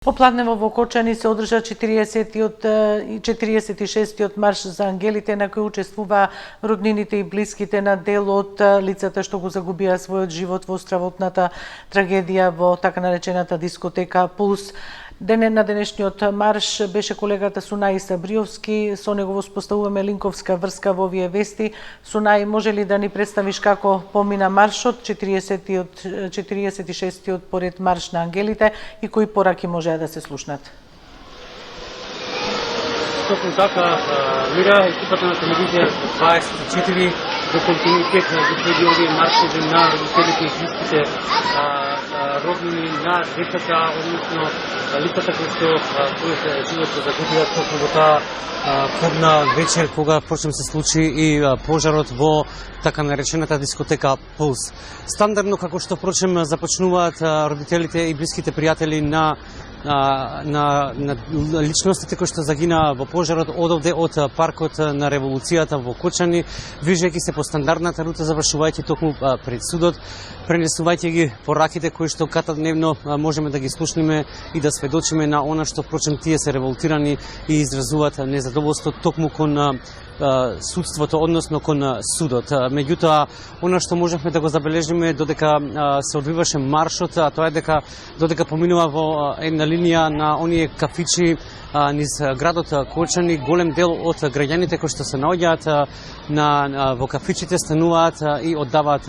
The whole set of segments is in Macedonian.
Попладнево во Кочани се одржа 46-тиот марш за ангелите, на кој учествуваа роднините и блиските на дел од лицата што го загубија својот живот во стравотната трагедија во така наречената дискотека Пулс. На денешниот марш беше колегата Сунаи Сабриовски, со него воспоставуваме линковска врска во овие вести. Сунаи, може ли да ни представиш како помина маршот, 46-тиот поред марш на ангелите и кои пораки можеа да се слушнат? Токму така, Мира, екипата на телевизија 24 во континуитет ги овие маршеви на родителите и блиските роднини на децата, односно лицата кои се живот се загубија токму во таа подна вечер кога почнем се случи и пожарот во така наречената дискотека Пулс. Стандардно како што прочем започнуваат родителите и блиските пријатели на личностите кои што загинаа во пожарот одовде од паркот на Револуцијата во Кочани, движејќи се по стандардната рута, завршувајќи токму пред судот, пренесувајќи ги пораките кои што катадневно можеме да ги слушнеме и да сведочиме на она што впрочем тие се револтирани и изразуваат незадоволство токму кон судството, односно кон судот. Меѓутоа, она што можевме да го забележиме додека се одвиваше маршот, а тоа е додека поминува во една линија на оние кафичи низ градот Кочани, голем дел од граѓаните кои што се наоѓаат во кафичите стануваат и оддаваат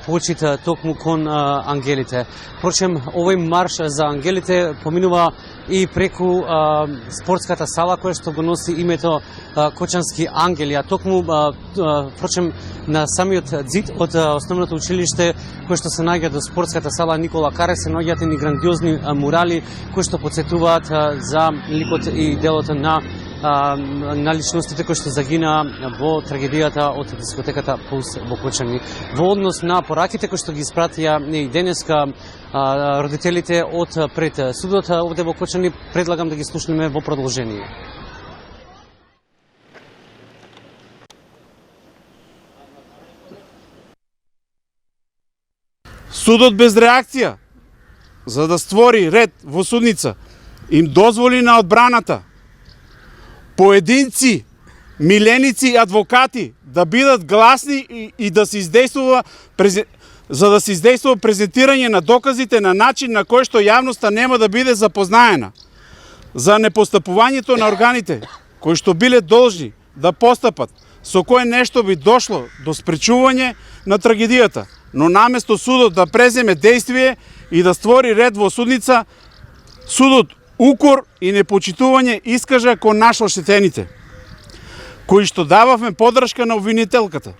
почит токму кон ангелите. Впрочем, овој марш за ангелите поминува и преку спортската сала која што го носи името Кочански ангели, а токму впрочем на самиот ѕид од основното училиште кој што се наоѓа до спортската сала Никола Каре се наоѓаат и грандиозни мурали кои што потсетуваат за ликот и делот на личностите кои што загинаа во трагедијата од дискотеката Пулс во Кочани. Во однос на пораките кои што ги испратија и денеска родителите од пред судот овде во Кочани, предлагам да ги слушнеме во продолжение. Судот без реакција, за да створи ред во судница, им дозволи на одбраната поединци, миленици и адвокати да бидат гласни и да се издействува за да се издействува презентирање на доказите на начин на кој што јавноста нема да биде запознаена за непостапувањето на органите кои што биле должни да постапат, со кое нешто би дошло до спречување на трагедијата, но наместо судот да преземе действие и да створи ред во судница, судот укор и непочитување искажа кон наш оштетените, кои што дававме поддршка на обвинителката,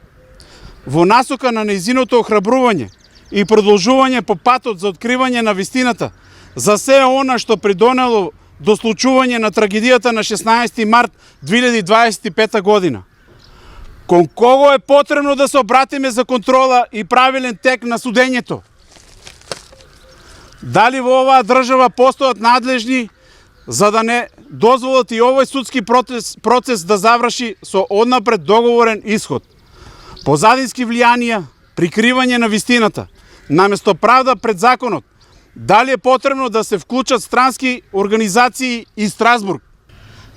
во насока на нејзиното охрабрување и продолжување по патот за откривање на вистината, за се она што придонело до случување на трагедијата на 16 март 2025 година. Кон кого е потребно да се обратиме за контрола и правилен тек на судењето? Дали во оваа држава постојат надлежни за да не дозволат и овој судски процес да заврши со однапред договорен исход? Позадински влијанија, прикривање на вистината, наместо правда пред законот, дали е потребно да се вклучат странски организации и Страсбург?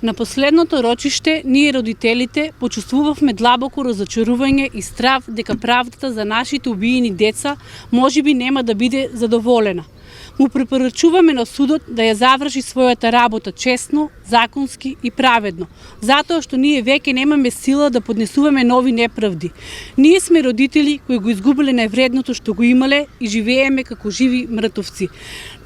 На последното рочиште, ние родителите почувствувавме длабоко разочарување и страв дека правдата за нашите убиени деца можеби нема да биде задоволена. Му препорачуваме на судот да ја заврши својата работа честно, законски и праведно, затоа што ние веќе немаме сила да поднесуваме нови неправди. Ние сме родители кои го изгубиле највредното што го имале и живееме како живи мртовци.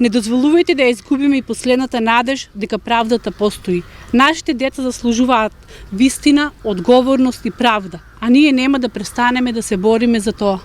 Не дозволувајте да ја изгубиме и последната надеж дека правдата постои. Нашите деца заслужуваат вистина, одговорност и правда, а ние нема да престанеме да се бориме за тоа.